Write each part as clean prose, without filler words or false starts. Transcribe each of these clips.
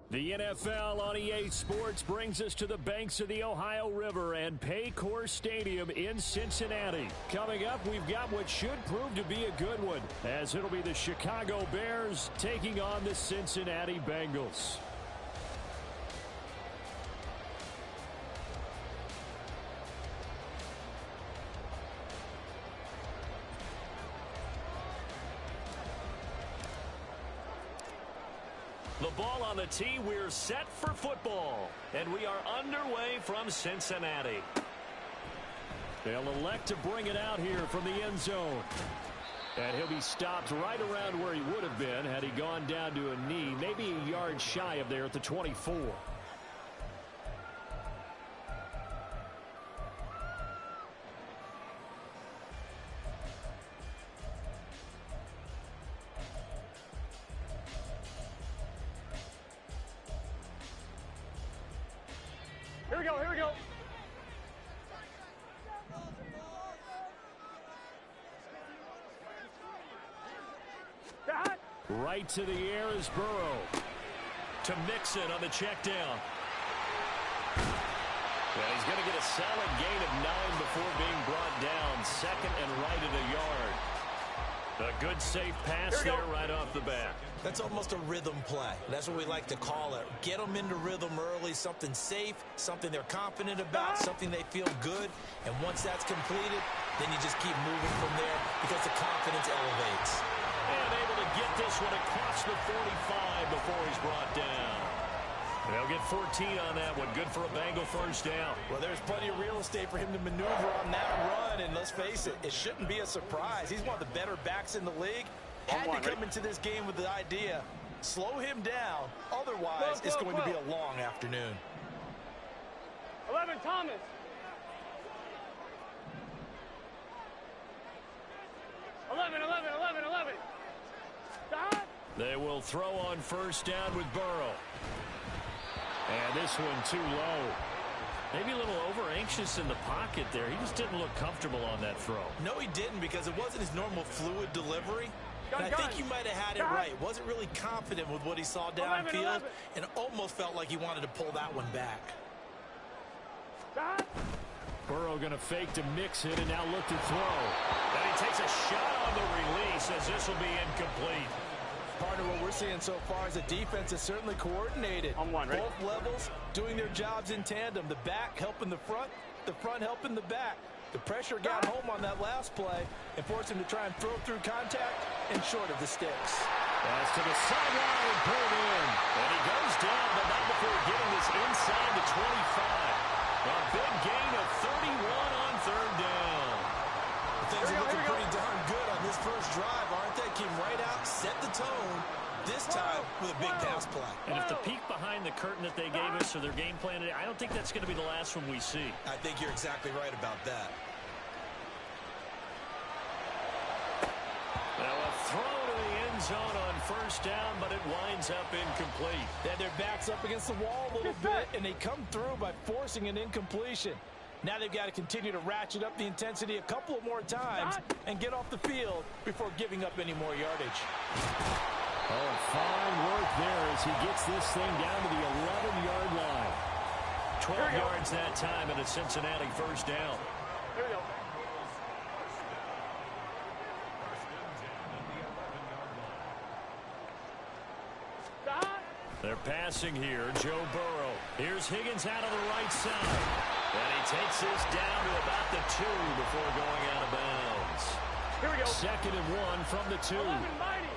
The NFL on EA Sports brings us to the banks of the Ohio River and Paycor Stadium in Cincinnati. Coming up, we've got what should prove to be a good one, as it'll be the Chicago Bears taking on the Cincinnati Bengals. The ball on the tee, we're set for football. And we are underway from Cincinnati. They'll elect to bring it out here from the end zone. And he'll be stopped right around where he would have been had he gone down to a knee, maybe a yard shy of there at the 24. Here we go, here we go. Right to the air is Burrow. To Mixon on the check down. Well, he's going to get a solid gain of 9 before being brought down. Second and right at a yard. A good safe pass there right off the bat. That's almost a rhythm play. That's what we like to call it. Get them into rhythm early, something safe, something they're confident about, something they feel good. And once that's completed, then you just keep moving from there because the confidence elevates. And able to get this one across the 45 before he's brought down. They'll get 14 on that one. Good for a Bengal first down. Well, there's plenty of real estate for him to maneuver on that run. And let's face it, it shouldn't be a surprise. He's one of the better backs in the league. Had to come into this game with the idea, slow him down. Otherwise, it's going to be a long afternoon. 11, Thomas. Eleven. Stop. They will throw on first down with Burrow. And this one too low. Maybe a little over-anxious in the pocket there. He just didn't look comfortable on that throw. No, he didn't, because it wasn't his normal fluid delivery. And I think you might have had it right. Wasn't really confident with what he saw downfield, and almost felt like he wanted to pull that one back. Burrow going to fake to mix it and now look to throw. And he takes a shot on the release as this will be incomplete. Part of what we're seeing so far is the defense is certainly coordinated. Both levels doing their jobs in tandem. The back helping the front helping the back. The pressure got home on that last play and forced him to try and throw through contact and short of the sticks. Pass to the sideline and put it in. And he goes down, but not before getting this inside the 25. A big gain of 31 on third down. Things are looking pretty darn good on this first drive, aren't they? Came right out, set the tone, this time with a big pass play. And if the peek behind the curtain that they gave us or their game plan today, I don't think that's going to be the last one we see. I think you're exactly right about that. Now a throw to the end zone on first down, but it winds up incomplete. They had their backs up against the wall a little bit, and they come through by forcing an incompletion. Now they've got to continue to ratchet up the intensity a couple of more times and get off the field before giving up any more yardage. Oh, fine work there as he gets this thing down to the 11-yard line. 12 yards that time and a Cincinnati first down. Here we go. They're passing here. Joe Burrow. Here's Higgins out on the right side. And he takes this down to about the 2 before going out of bounds. Here we go. 2nd and 1 from the 2. 11, mighty.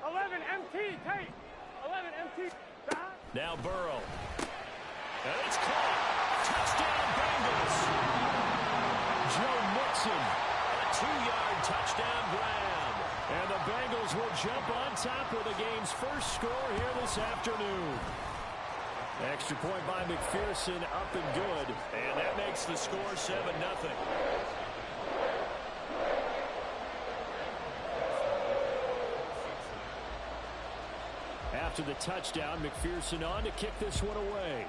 11, MT, Tate. 11, MT. Stop. Now Burrow. And it's caught. Touchdown, Bengals. Joe Mixon. A 2-yard touchdown grab. And the Bengals will jump on top with the game's first score here this afternoon. Extra point by McPherson, up and good. And that makes the score 7-0. After the touchdown, McPherson on to kick this one away.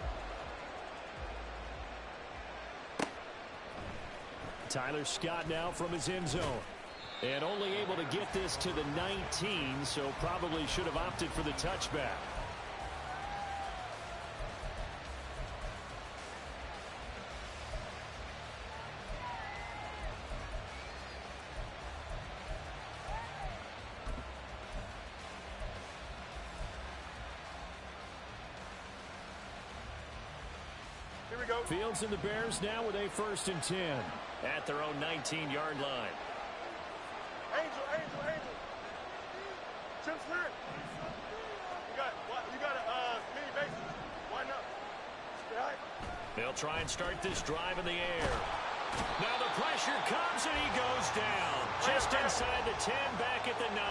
Tyler Scott now from his end zone. And only able to get this to the 19, so probably should have opted for the touchback. Here we go. Fields and the Bears now with a 1st and 10 at their own 19-yard line. Angel. Chip Smith. You got a mini bases. Why not? Right. They'll try and start this drive in the air. Now the pressure comes and he goes down. Just inside the 10, back at the 9.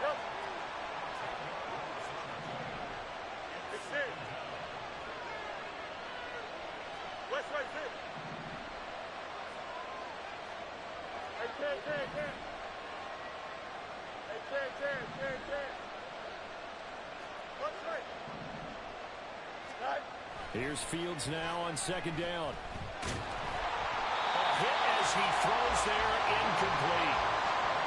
Yep. It's it. West right there. Hey, 10. Hey, 10. What's right? Right. Here's Fields now on 2nd down. A hit as he throws there, incomplete.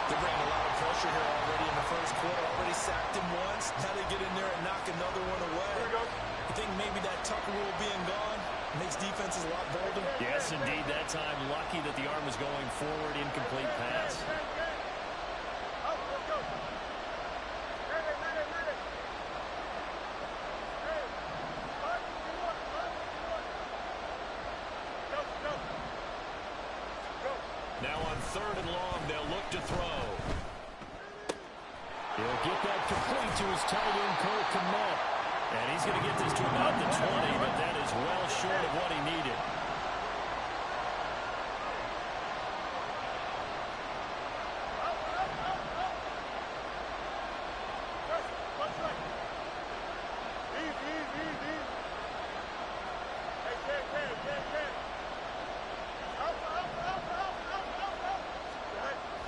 They're bringing a lot of pressure here already in the first quarter. Already sacked him once. Now they get in there and knock another one away. Here we go. I think maybe that Tucker rule being gone makes defenses a lot bolder. Yes, indeed. That time, lucky that the arm was going forward. Incomplete pass. Now on 3rd and long, they'll look to throw. He'll get that complete to his tight end, Cole Kmet. And he's going to get this to about the 20, but that is well short of what he needed.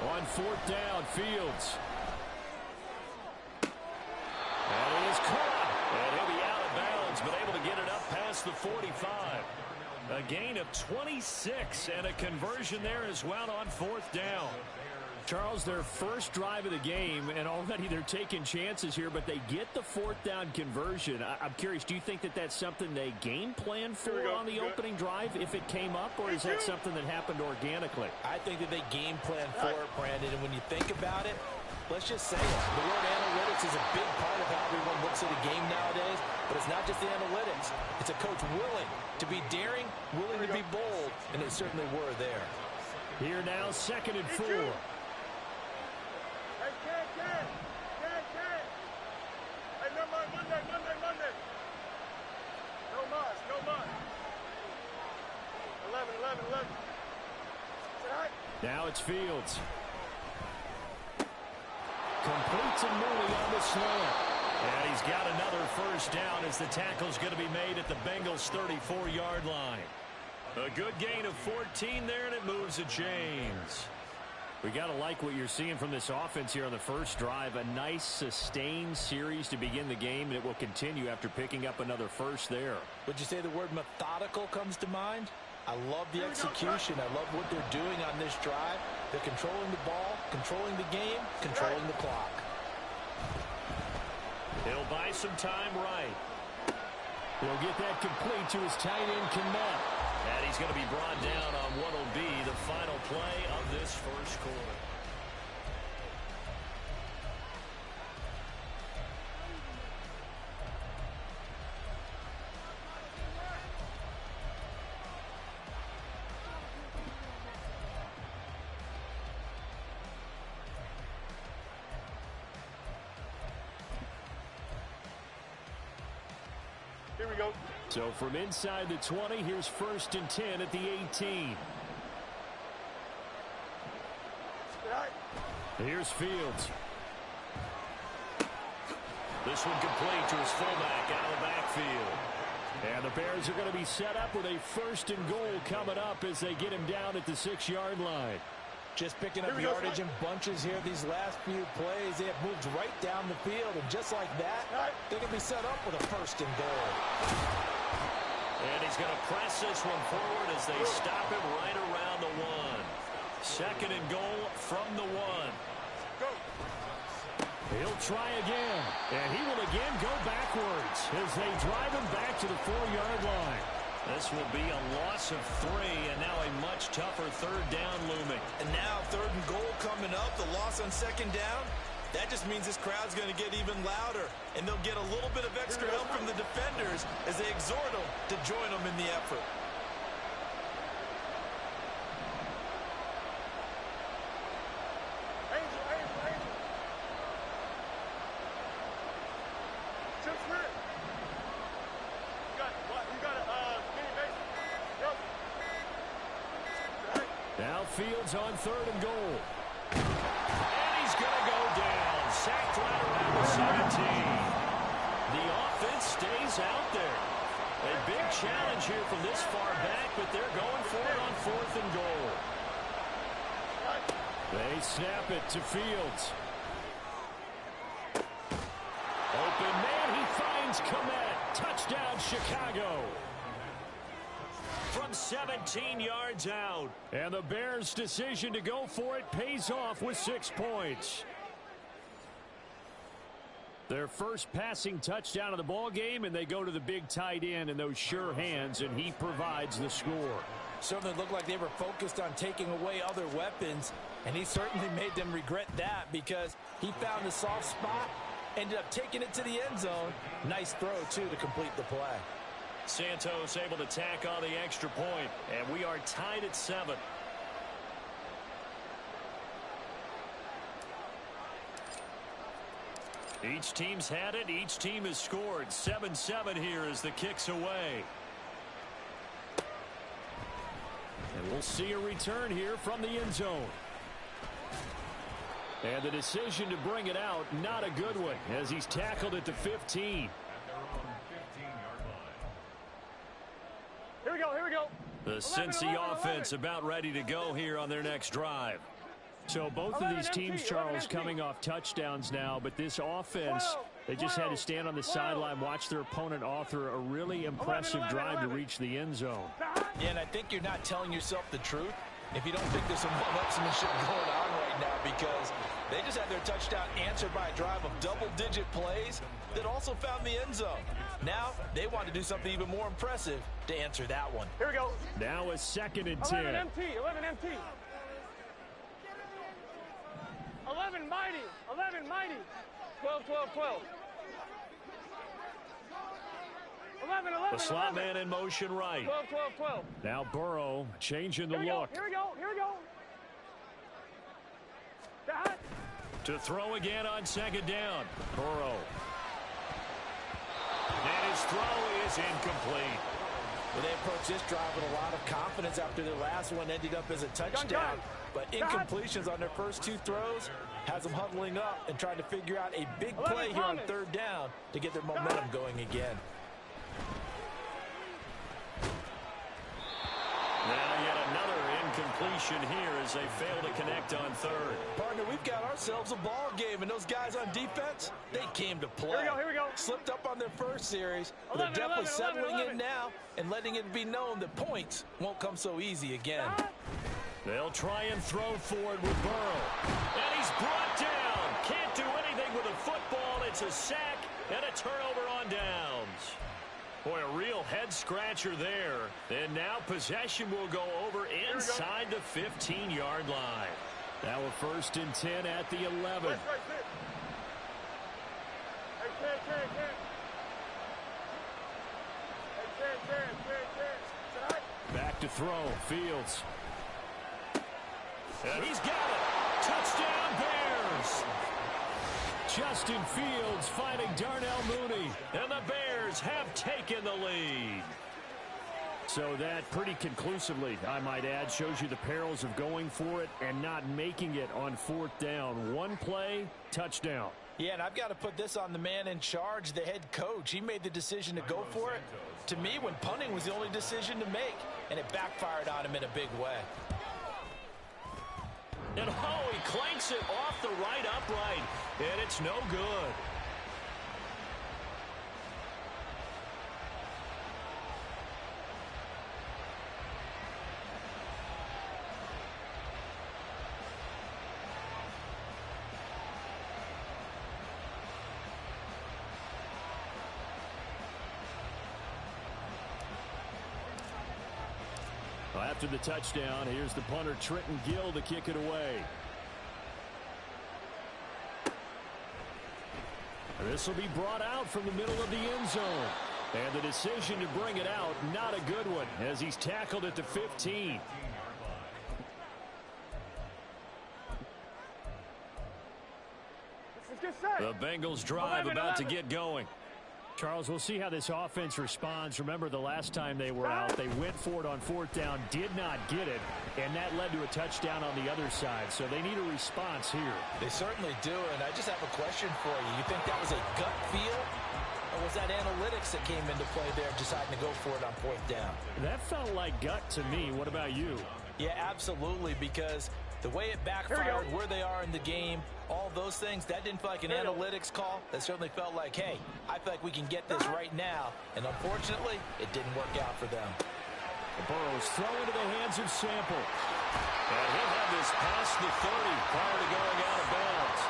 On 4th down, Fields. And it is caught. And he'll be out of bounds, but able to get it up past the 45. A gain of 26 and a conversion there as well on 4th down. Charles, their first drive of the game, and already they're taking chances here, but they get the 4th down conversion. I'm curious, do you think that that's something they game plan for on the opening drive if it came up, or is that something that happened organically? I think that they game plan for it, Brandon, and when you think about it, let's just say it. The word analytics is a big part of how everyone looks at a game nowadays, but it's not just the analytics. It's a coach willing to be daring, willing to be bold, and they certainly were there. Here now, 2nd and 4. Monday. No mas. 11. Now it's Fields. Completes and Mooney on the slant. And he's got another 1st down as the tackle's going to be made at the Bengals' 34-yard line. A good gain of 14 there, and it moves the chains. We got to like what you're seeing from this offense here on the first drive. A nice sustained series to begin the game, and it will continue after picking up another 1st there. Would you say the word methodical comes to mind? I love the execution. I love what they're doing on this drive. They're controlling the ball, controlling the game, controlling the clock. He'll buy some time right. He'll get that complete to his tight end, Kmet. And he's going to be brought down on what will be the final play of this first quarter. Here we go. So from inside the 20, here's 1st and 10 at the 18. Here's Fields. This one complete to his fullback out of the backfield. And the Bears are going to be set up with a 1st and goal coming up as they get him down at the 6-yard line. Just picking up yardage in bunches here these last few plays. They have moved right down the field, and just like that, they're going to be set up with a 1st and goal. And he's going to press this one forward as they stop him right around the 1. Second and goal from the 1. Go. He'll try again, and he will again go backwards as they drive him back to the 4-yard line. This will be a loss of 3, and now a much tougher third down looming. And now third and goal coming up, the loss on second down. That just means this crowd's going to get even louder, and they'll get a little bit of extra help from the defenders as they exhort them to join them in the effort. Now Fields on third and goal. And he's going to go down. Sacked right around the 17. The offense stays out there. A big challenge here from this far back, but they're going for it on fourth and goal. They snap it to Fields. Open man, he finds Komet. Touchdown, Chicago. From 17 yards out. And the Bears' decision to go for it pays off with 6 points. Their first passing touchdown of the ball game, and they go to the big tight end in those sure hands, and he provides the score. Certainly looked like they were focused on taking away other weapons, and he certainly made them regret that because he found the soft spot, ended up taking it to the end zone. Nice throw, too, to complete the play. Santos able to tack on the extra point, and we are tied at 7. Each team's had it. Each team has scored. 7-7 here as the kick's away. And we'll see a return here from the end zone. And the decision to bring it out, not a good one, as he's tackled at the 15. Here we go, here we go. The Cincy offense about ready to go here on their next drive. So both of these teams, Charles, coming off touchdowns now, but this offense, they just had to stand on the sideline, watch their opponent author a really impressive drive to reach the end zone. Yeah, and I think you're not telling yourself the truth if you don't think there's some one-upsmanship going on right now, because they just had their touchdown answered by a drive of double-digit plays that also found the end zone. Now they want to do something even more impressive to answer that one. Here we go. Now a 2nd and 10. 11 MT, 11 MT. 11 mighty, 11 mighty. 12, 12, 12. 11, 11, The slot 11. man in motion right. 12, 12, 12. Now Burrow changing the look. Here we go, here we go. That. To throw again on 2nd down. Burrow. And his throw is incomplete. Well, they approached this drive with a lot of confidence after their last one ended up as a touchdown. But incompletions on their first 2 throws has them huddling up and trying to figure out a big play here on 3rd down to get their momentum going again. Now yet another incompletion here as they fail to connect on 3rd. Partner, we've got ourselves a ball game, and those guys on defense, they came to play. Here we go. Slipped up on their first series, but they're definitely settling in now and letting it be known that points won't come so easy again. They'll try and throw forward with Burrow. And he's brought down. Can't do anything with a football. It's a sack and a turnover on downs. Boy, a real head-scratcher there. And now possession will go over inside the 15-yard line. Now a 1st and 10 at the 11. Hey, 10. Back to throw. Fields. And he's got it. Touchdown, Bears. Justin Fields fighting Darnell Mooney. And the Bears have taken the lead. So that pretty conclusively, I might add, shows you the perils of going for it and not making it on 4th down. One play, touchdown. Yeah, and I've got to put this on the man in charge, the head coach. He made the decision to go for it. To me, when punting was the only decision to make, and it backfired on him in a big way. And he clanks it off the right upright, and it's no good. Well, after the touchdown, here's the punter, Trenton Gill, to kick it away. This will be brought out from the middle of the end zone. And the decision to bring it out, not a good one, as he's tackled at the 15. The Bengals drive about to get going. Charles, we'll see how this offense responds. Remember, the last time they were out, they went for it on fourth down, did not get it, and that led to a touchdown on the other side. So they need a response here. They certainly do, and I just have a question for you. You think that was a gut feel, or was that analytics that came into play there, deciding to go for it on fourth down? That felt like gut to me. What about you? Yeah, absolutely, because the way it backfired, where they are in the game, all those things, that didn't feel like an analytics call. That certainly felt like, hey, I feel like we can get this right now. And unfortunately, it didn't work out for them. Burrow's throw into the hands of Sample. And he'll have this past the 30 prior to going out of bounds.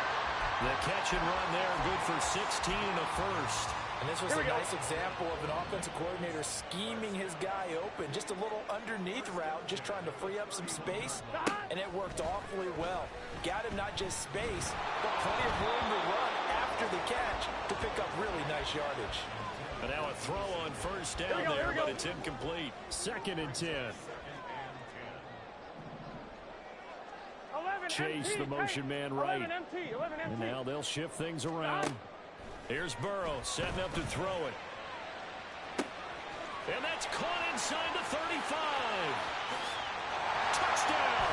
The catch and run there, good for 16 and a first. And this was a nice example of an offensive coordinator scheming his guy open. Just a little underneath route, just trying to free up some space. And it worked awfully well. Got him not just space, but plenty of room to run after the catch to pick up really nice yardage. And now a throw on first down there, but it's incomplete. 2nd and 10. Chase, the motion man right. And now they'll shift things around. Here's Burrow setting up to throw it. And that's caught inside the 35. Touchdown.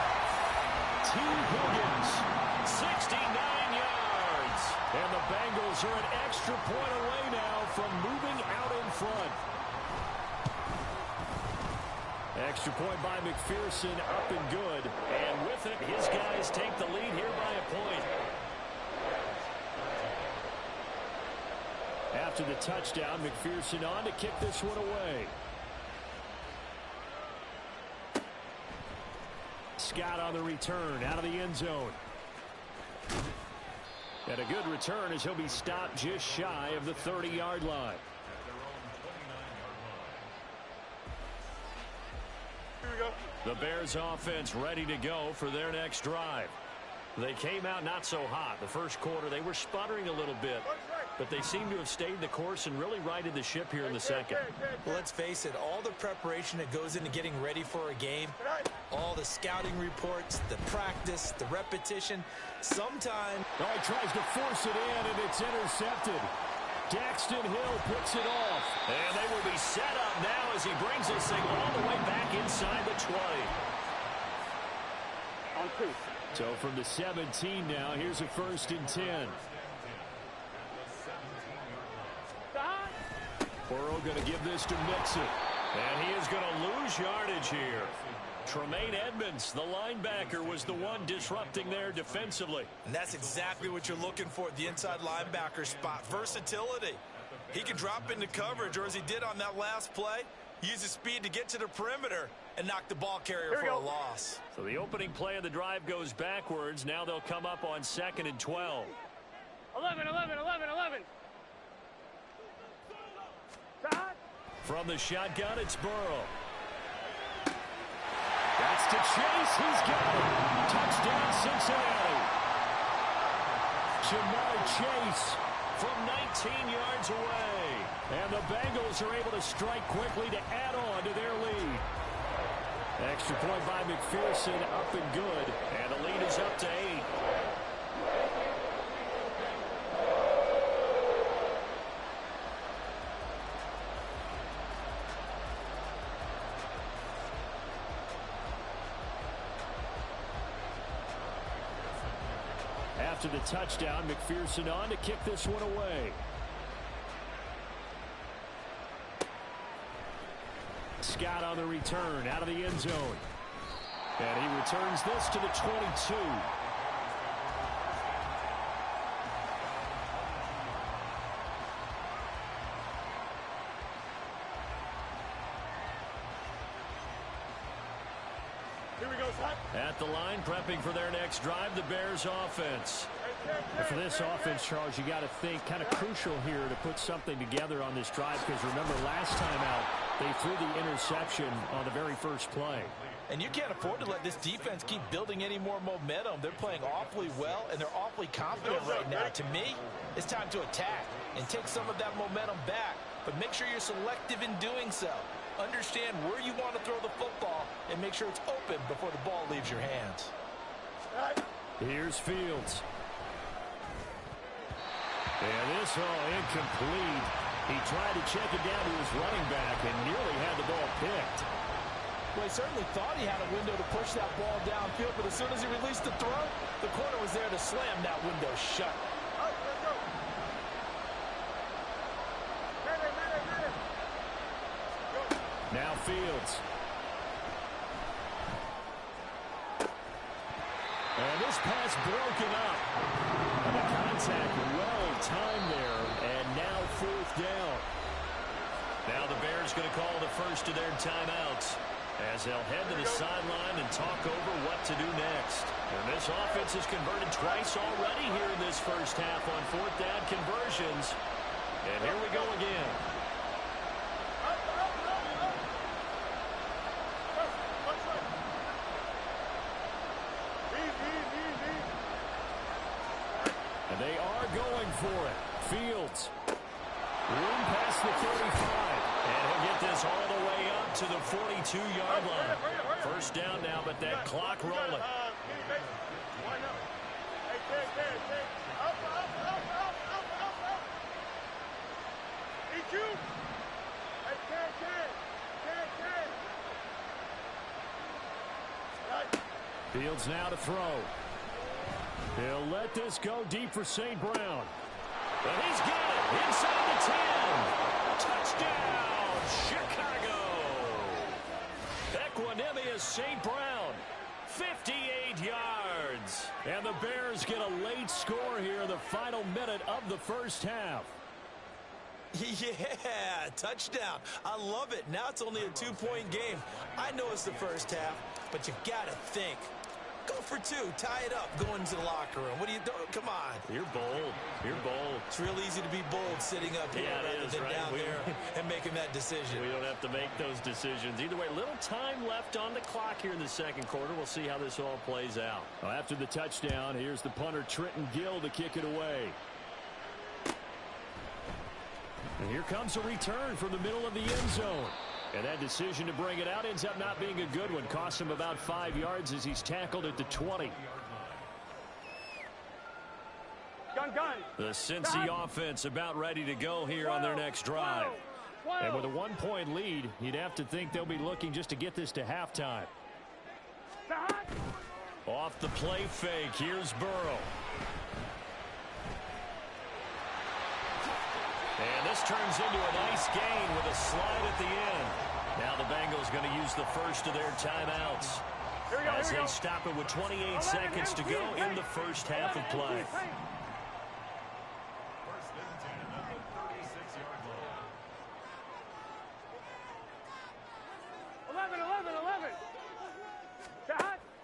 T. Higgins, 69 yards. And the Bengals are an extra point away now from moving out in front. Extra point by McPherson, up and good. And with it, his guys take the lead here by a point. After the touchdown, McPherson on to kick this one away. Scott on the return, out of the end zone. And a good return as he'll be stopped just shy of the 30-yard line. The Bears offense ready to go for their next drive. They came out not so hot. The first quarter, they were sputtering a little bit, but they seem to have stayed the course and really righted the ship here in the second. Well, let's face it, all the preparation that goes into getting ready for a game, all the scouting reports, the practice, the repetition, sometimes... Oh, he tries to force it in, and it's intercepted. Daxton Hill picks it off. And they will be set up now as he brings this thing all the way back inside the 20. On 2. So from the 17 now, here's a 1st and 10. Burrow going to give this to Mixon. And he is going to lose yardage here. Tremaine Edmonds, the linebacker, was the one disrupting there defensively. And that's exactly what you're looking for at the inside linebacker spot. Versatility. He can drop into coverage, or as he did on that last play, use his speed to get to the perimeter and knock the ball carrier for a loss. So the opening play of the drive goes backwards. Now they'll come up on 2nd and 12. 11. From the shotgun, it's Burrow. That's to Chase. He's got it. Touchdown, Cincinnati. Jamar Chase from 19 yards away. And the Bengals are able to strike quickly to add on to their lead. Extra point by McPherson, up and good. And the lead is up to 8. After the touchdown, McPherson on to kick this one away. Scott on the return, out of the end zone. And he returns this to the 22. At the line, prepping for their next drive, the Bears offense. And for this offense, Charles, you got to think kind of crucial here to put something together on this drive, because remember last time out they threw the interception on the very first play. And you can't afford to let this defense keep building any more momentum. They're playing awfully well, and they're awfully confident right now. To me, it's time to attack and take some of that momentum back. But make sure you're selective in doing so. Understand where you want to throw the football and make sure it's open before the ball leaves your hands. Here's Fields. And this all incomplete. He tried to check it down to his running back and nearly had the ball picked. Well, he certainly thought he had a window to push that ball downfield, but as soon as he released the throw, the corner was there to slam that window shut. Now Fields. And this pass broken up. And the contact well timed there, and now fourth down. Now the Bears going to call the first of their timeouts as they'll head to the sideline and talk over what to do next. And this offense has converted twice already here in this first half on fourth down conversions. And here we go again. And they are going for it. Fields. Room past the 35. And he'll get this all the way up to the 42-yard line. First down now, but that clock rolling. Fields now to throw. He'll let this go deep for St. Brown. And he's got it inside the 10. Touchdown, Chicago. Equanimous St. Brown, 58 yards. And the Bears get a late score here in the final minute of the first half. Yeah, touchdown. I love it. Now it's only a 2-point game. I know it's the first half, but you got to think. Go for two. Tie it up. Go into the locker room. What are you doing? Come on. You're bold. You're bold. It's real easy to be bold sitting up here rather than down there and making that decision. We don't have to make those decisions. Either way, little time left on the clock here in the second quarter. We'll see how this all plays out. Well, after the touchdown, here's the punter, Trenton Gill, to kick it away. And here comes a return from the middle of the end zone. And that decision to bring it out ends up not being a good one. Costs him about 5 yards as he's tackled at the 20. Gun. The Cincy offense about ready to go here on their next drive. And with a 1-point lead, you'd have to think they'll be looking just to get this to halftime. Off the play fake, here's Burrow. And this turns into a nice gain with a slide at the end. Now the Bengals going to use the first of their timeouts as they stop it with 28 seconds to go in the first half of play.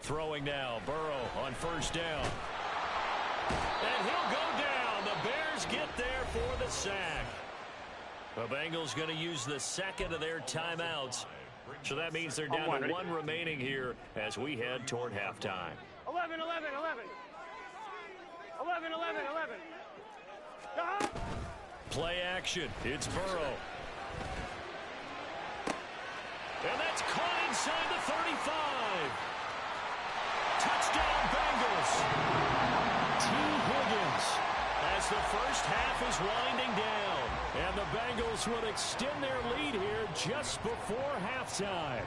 Throwing now, Burrow on first down. And he'll go down. The Bears get there for the sack. The Bengals going to use the second of their timeouts. So that means they're down to one remaining here as we head toward halftime. 11. Play action. It's Burrow. And that's caught inside the 35. Touchdown, Bengals. T. Higgins as the first half is winding down. And the Bengals will extend their lead here just before halftime.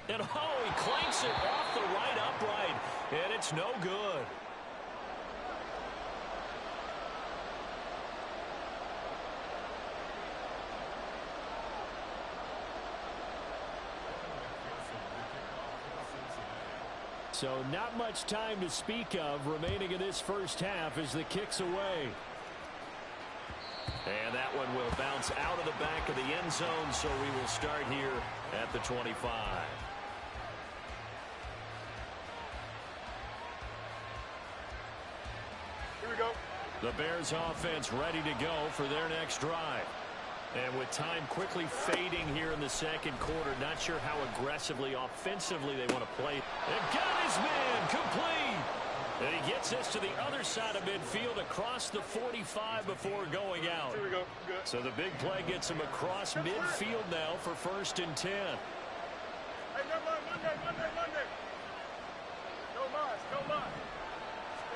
And oh, he clanks it off the right upright, and it's no good. So not much time to speak of remaining in this first half as the kick's away. And that one will bounce out of the back of the end zone, so we will start here at the 25. Here we go. The Bears offense ready to go for their next drive. And with time quickly fading here in the second quarter, not sure how aggressively, offensively they want to play. And got his man complete. And he gets this to the other side of midfield across the 45 before going out. Here we go. Good. So the big play gets him across midfield now for 1st and 10. Hey, Monday. No mas.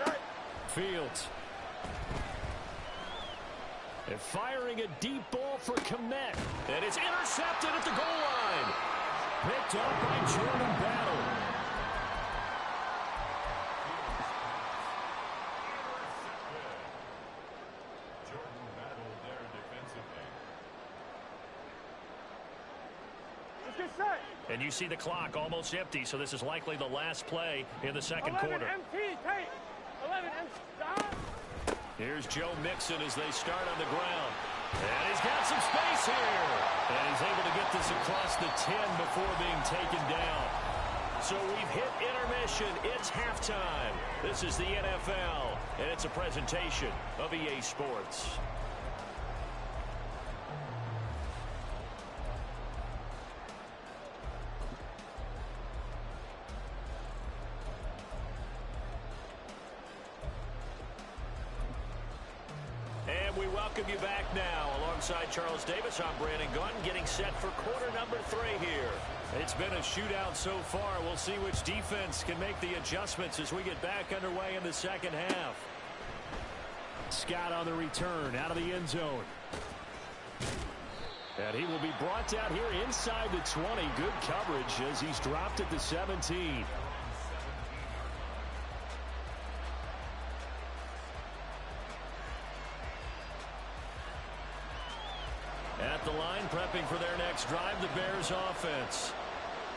Right. Fields. And firing a deep ball for Komet. And it's intercepted at the goal line. Picked up by Jordan Battle. And you see the clock almost empty, so this is likely the last play in the second quarter. Here's Joe Mixon as they start on the ground. And he's got some space here. And he's able to get this across the 10 before being taken down. So we've hit intermission. It's halftime. This is the NFL, and it's a presentation of EA Sports. We welcome you back now. Alongside Charles Davis, I'm Brandon Gunn, getting set for quarter number 3 here. It's been a shootout so far. We'll see which defense can make the adjustments as we get back underway in the second half. Scott on the return out of the end zone. And he will be brought down here inside the 20. Good coverage as he's dropped at the 17. At the line, prepping for their next drive, the Bears offense.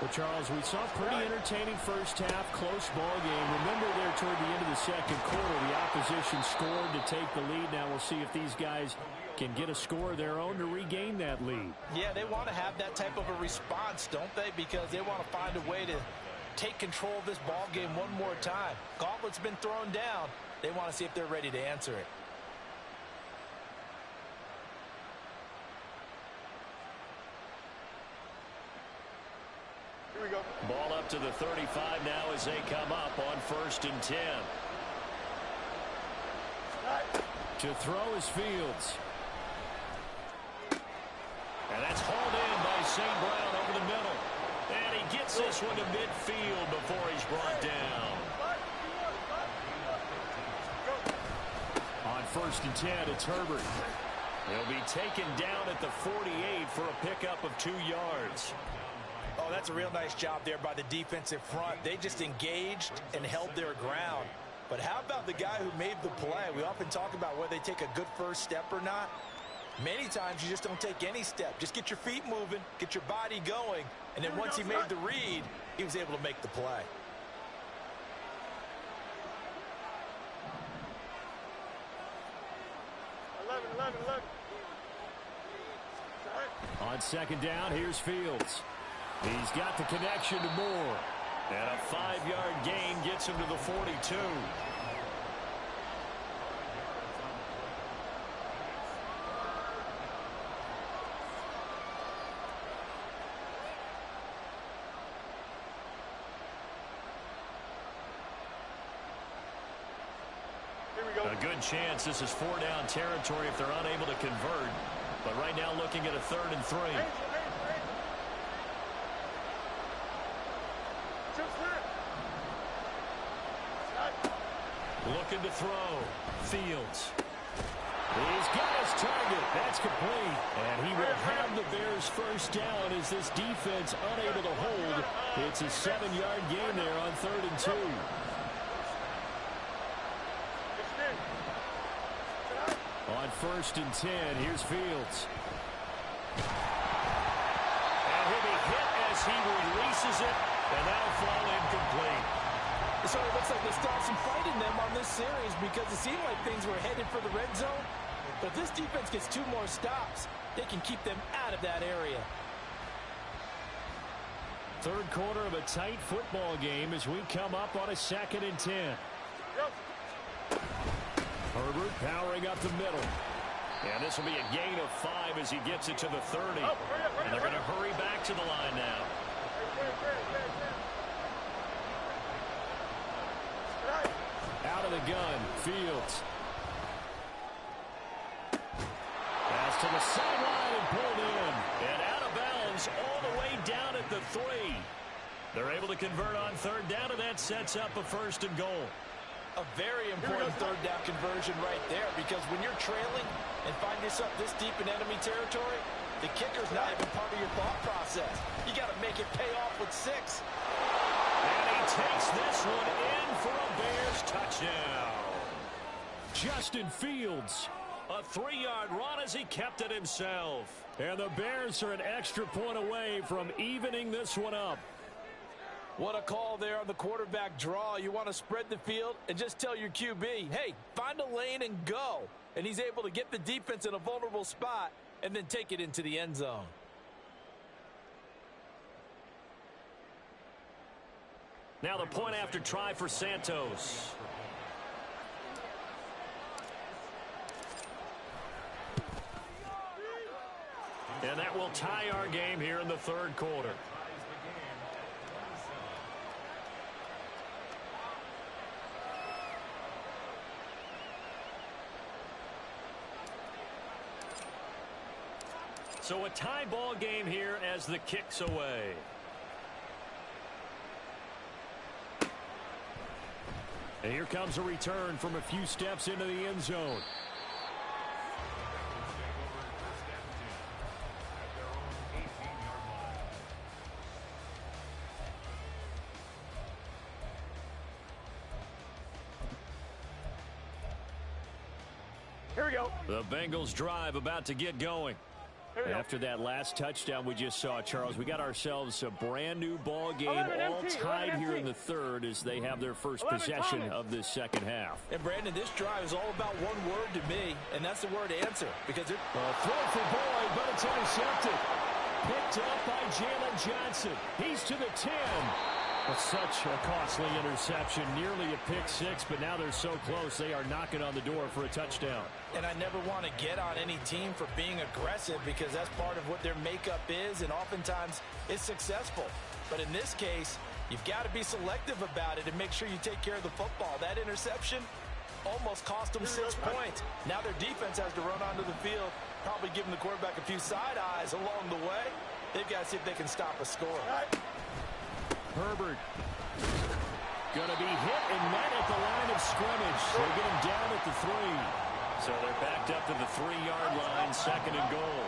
Well, Charles, we saw a pretty entertaining first half, close ball game. Remember there toward the end of the second quarter, the opposition scored to take the lead. Now we'll see if these guys can get a score of their own to regain that lead. Yeah, they want to have that type of a response, don't they? Because they want to find a way to take control of this ball game one more time. Gauntlet's been thrown down. They want to see if they're ready to answer it. Here we go. Ball up to the 35 now as they come up on 1st and 10. To throw is Fields. And that's hauled in by St. Brown over the middle. And he gets this one to midfield before he's brought down. On 1st and 10, it's Herbert. He'll be taken down at the 48 for a pickup of 2 yards. Oh, that's a real nice job there by the defensive front. They just engaged and held their ground. But how about the guy who made the play? We often talk about whether they take a good first step or not. Many times you just don't take any step. Just get your feet moving, get your body going, and then once he made the read, he was able to make the play. On 2nd down, here's Fields. He's got the connection to Moore. And a 5-yard gain gets him to the 42. A good chance this is 4-down territory if they're unable to convert. But right now looking at a 3rd and 3. Looking to throw. Fields. He's got his target. That's complete. And he will have the Bears first down as this defense unable to hold. It's a 7-yard gain there on 3rd and 2. On 1st and 10, here's Fields. And he'll be hit as he releases it, and that'll fall incomplete. It certainly looks like they still have some fight in them on this series because it seemed like things were headed for the red zone. But if this defense gets 2 more stops, they can keep them out of that area. Third quarter of a tight football game as we come up on a 2nd and 10. Yep. Herbert powering up the middle. And this will be a gain of 5 as he gets it to the 30. And they're going to hurry back to the line now. Out of the gun, Fields. Pass to the sideline and pulled in. And out of bounds all the way down at the 3. They're able to convert on 3rd down, and that sets up a 1st and goal. A very important 3rd down conversion right there, because when you're trailing and find yourself this deep in enemy territory, the kicker's not even part of your thought process. You got to make it pay off with 6. And he takes this one in for a Bears touchdown. Justin Fields, a 3-yard run as he kept it himself. And the Bears are an extra point away from evening this one up. What a call there on the quarterback draw. You want to spread the field and just tell your QB, hey, find a lane and go. And he's able to get the defense in a vulnerable spot and then take it into the end zone. Now the point after try for Santos. And that will tie our game here in the 3rd quarter. So a tie ball game here as the kick's away. And here comes a return from a few steps into the end zone. Here we go. The Bengals drive about to get going. After that last touchdown we just saw, Charles, we got ourselves a brand new ball game, all tied here in the 3rd as they have their first possession of this 2nd half. And Brandon, this drive is all about one word to me, and that's the word answer. Because it throw for Boyd, but it's intercepted. Picked up by Jalen Johnson. He's to the 10. That's such a costly interception, nearly a pick 6, but now they're so close they are knocking on the door for a touchdown. And I never want to get on any team for being aggressive because that's part of what their makeup is, and oftentimes it's successful. But in this case, you've got to be selective about it and make sure you take care of the football. That interception almost cost them 6 points. Now their defense has to run onto the field, probably giving the quarterback a few side eyes along the way. They've got to see if they can stop a score. Herbert going to be hit and met at the line of scrimmage. They get him down at the 3. So they're backed up to the 3-yard line, 2nd and goal.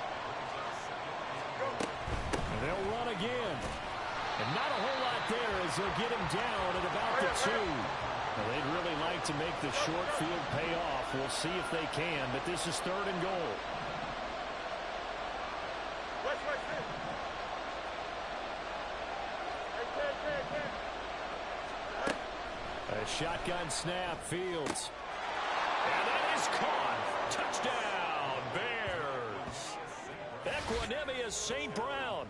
And they'll run again. And not a whole lot there as they'll get him down at about the 2. Well, they'd really like to make the short field pay off. We'll see if they can, but this is 3rd and goal. A shotgun snap, Fields. And that is caught. Touchdown, Bears. Equanimous St. Brown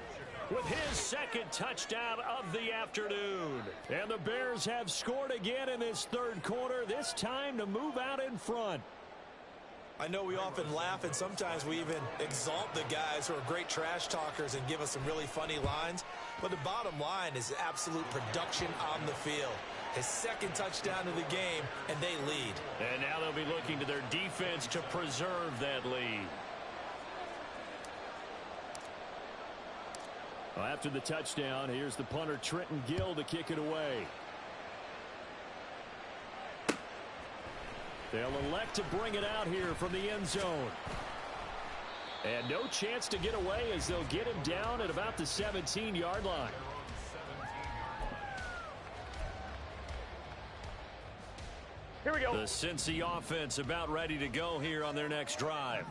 with his 2nd touchdown of the afternoon. And the Bears have scored again in this 3rd quarter, this time to move out in front. I know we often laugh and sometimes we even exalt the guys who are great trash talkers and give us some really funny lines. But the bottom line is absolute production on the field. His 2nd touchdown of the game, and they lead. And now they'll be looking to their defense to preserve that lead. Well, after the touchdown, here's the punter Trenton Gill to kick it away. They'll elect to bring it out here from the end zone. And no chance to get away as they'll get him down at about the 17-yard line. Here we go. The Cincy offense about ready to go here on their next drive.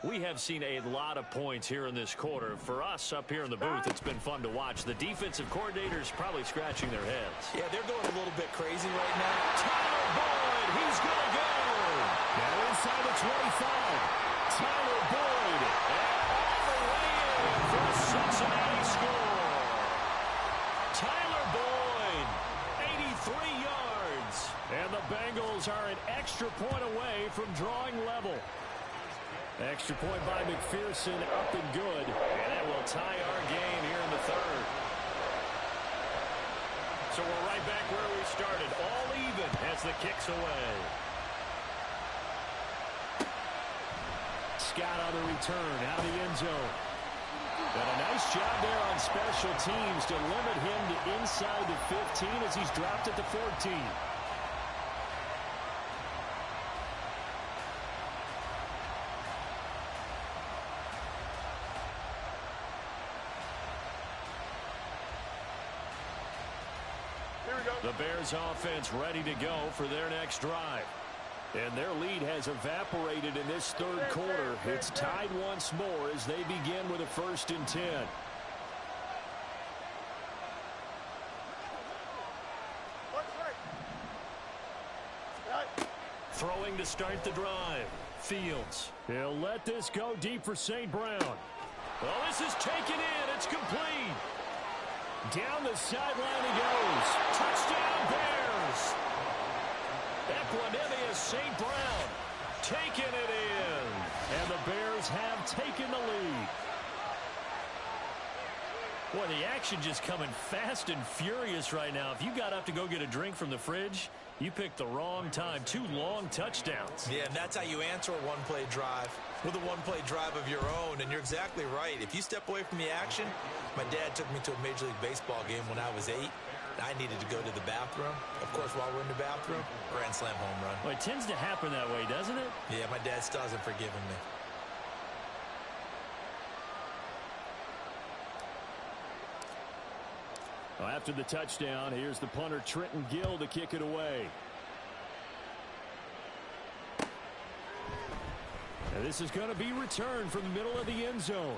We have seen a lot of points here in this quarter. For us up here in the booth, it's been fun to watch. The defensive coordinators probably scratching their heads. Yeah, they're going a little bit crazy right now. Tyler Boyd, he's going to go. Now inside the 25. Tyler Boyd. And all the way in for a Cincinnati score. Tyler Boyd, 83 yards. And the Bengals are an extra point away from drawing level. Extra point by McPherson, up and good. And that will tie our game here in the third. So we're right back where we started. All even as the kick's away. Scott on the return, out of the end zone. And a nice job there on special teams to limit him to inside the 15 as he's dropped at the 14. The Bears offense ready to go for their next drive. And their lead has evaporated in this third quarter. It's tied once more as they begin with a 1st and 10. Throwing to start the drive. Fields. He'll let this go deep for St. Brown. Well, this is taken in. It's complete. Down the sideline he goes. Touchdown, Bears. Equanimous St. Brown taking it in. And the Bears have taken the lead. Boy, the action just coming fast and furious right now. If you got up to go get a drink from the fridge, you picked the wrong time. 2 long touchdowns. Yeah, and that's how you answer a one-play drive with a one-play drive of your own. And you're exactly right. If you step away from the action, my dad took me to a Major League Baseball game when I was 8. I needed to go to the bathroom. Of course, while we're in the bathroom, grand slam home run. Well, it tends to happen that way, doesn't it? Yeah, my dad still hasn't forgiven me. Well, after the touchdown, here's the punter Trenton Gill to kick it away. And this is going to be returned from the middle of the end zone.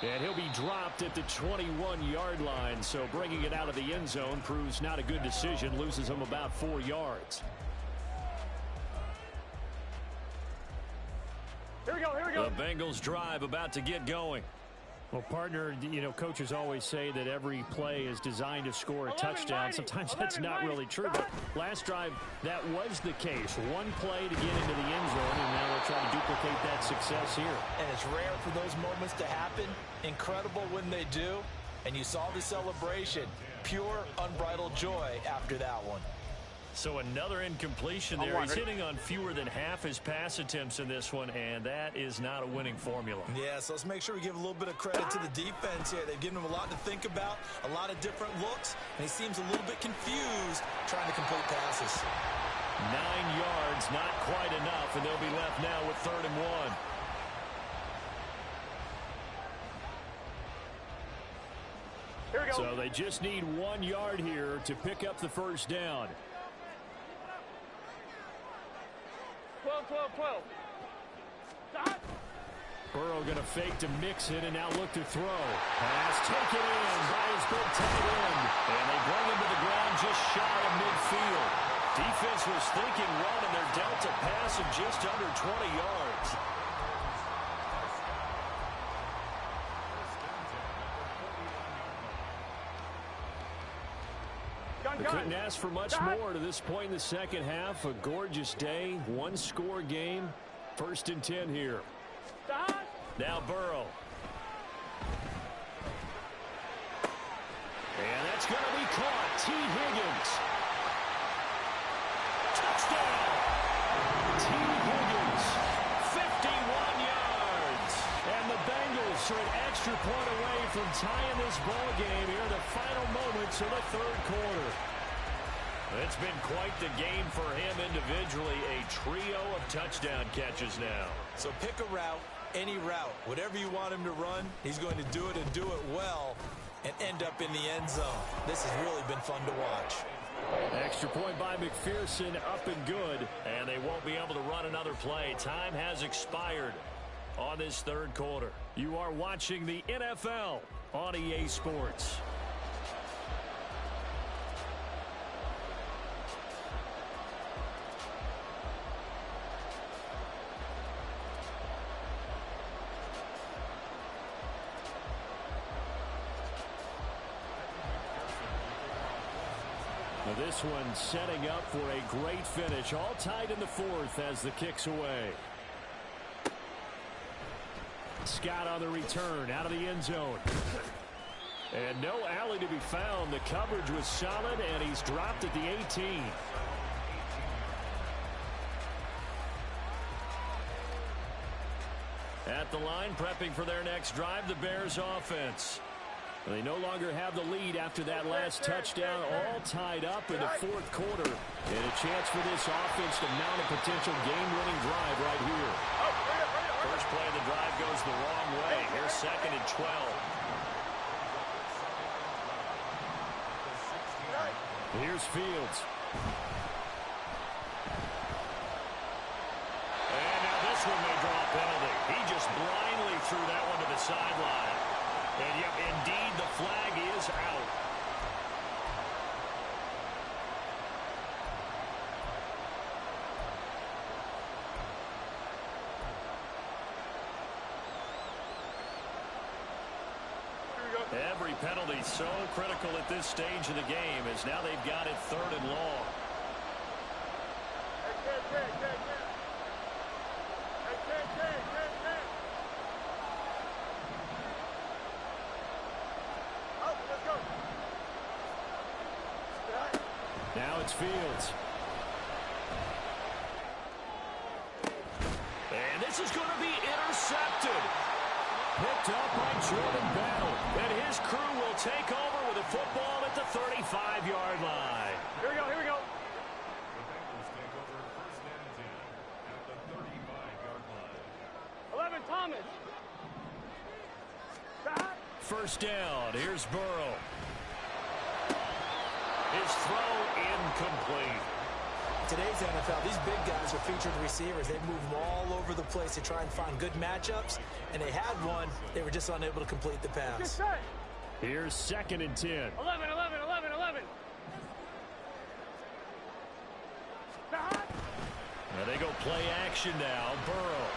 And he'll be dropped at the 21-yard line, so bringing it out of the end zone proves not a good decision, loses him about 4 yards. Here we go, here we go. The Bengals drive about to get going. Well, partner, you know, coaches always say that every play is designed to score a touchdown. Sometimes that's not really true, but last drive, that was the case. One play to get into the end zone, and now they'll try to duplicate that success here. And it's rare for those moments to happen. Incredible when they do. And you saw the celebration. Pure, unbridled joy after that one. So another incompletion there. He's hitting on fewer than half his pass attempts in this one, and that is not a winning formula. Yeah, so let's make sure we give a little bit of credit to the defense here. They've given him a lot to think about, a lot of different looks, and he seems a little bit confused trying to complete passes. 9 yards, not quite enough, and they'll be left now with 3rd and 1. Here we go. So they just need 1 yard here to pick up the first down. 12. Stop. Burrow going to fake to mix it and now look to throw. Pass taken in by his big tight end. And they bring him to the ground just shy of midfield. Defense was thinking run, and they're dealt a pass of just under 20 yards. They couldn't ask for much more to this point in the second half. A gorgeous day, 1-score game. 1st and 10 here. Now Burrow. And that's going to be caught. T. Higgins. Touchdown. T. Higgins. 51 yards. And the Bengals are an extra point away from tying this ball game here in the final moments of the third quarter. It's been quite the game for him individually. A trio of touchdown catches now. So pick a route, any route. Whatever you want him to run, he's going to do it and do it well and end up in the end zone. This has really been fun to watch. Extra point by McPherson, up and good. And they won't be able to run another play. Time has expired. on this third quarter. You are watching the NFL on EA Sports. This one setting up for a great finish. All tied in the fourth as the kick's away. Scott on the return out of the end zone. And no alley to be found. The coverage was solid, and he's dropped at the 18. At the line, prepping for their next drive, the Bears offense. They no longer have the lead after that last touchdown, all tied up in the fourth quarter. And a chance for this offense to mount a potential game-winning drive right here. First play of the drive goes the wrong way. Here's 2nd and 12. Here's Fields. And now this one may draw a penalty. He just blindly threw that one to the sideline. And yep, indeed, the flag is out. Every penalty so critical at this stage of the game as now they've got it 3rd and long. Now it's Fields. And this is going to be intercepted. Picked up by Jordan Bell. And his crew will take over with a football at the 35-yard line. Here we go, here we go. Thomas. First down. Here's Burrow. His throw incomplete. Today's NFL, these big guys are featured receivers. They move them all over the place to try and find good matchups, and they had one. They were just unable to complete the pass. Here's 2nd and 10. 11. Now they go play action now. Burrow.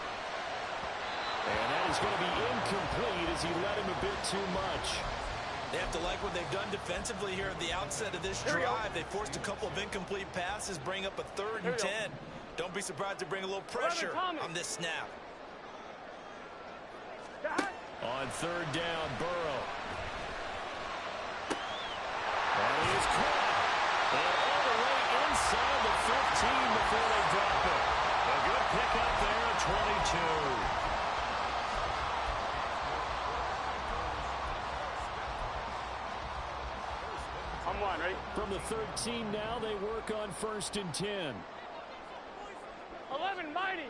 And that is going to be incomplete as he led him a bit too much. They have to like what they've done defensively here at the outset of this drive. They forced a couple of incomplete passes, bring up a 3rd and 10. Don't be surprised to bring a little pressure on this snap. On 3rd down, Burrow. And he is caught. And all the way inside the 15 before they drop it. A good pickup there at 22. Ready? From the 13 now, they work on 1st and 10. 11 mighty.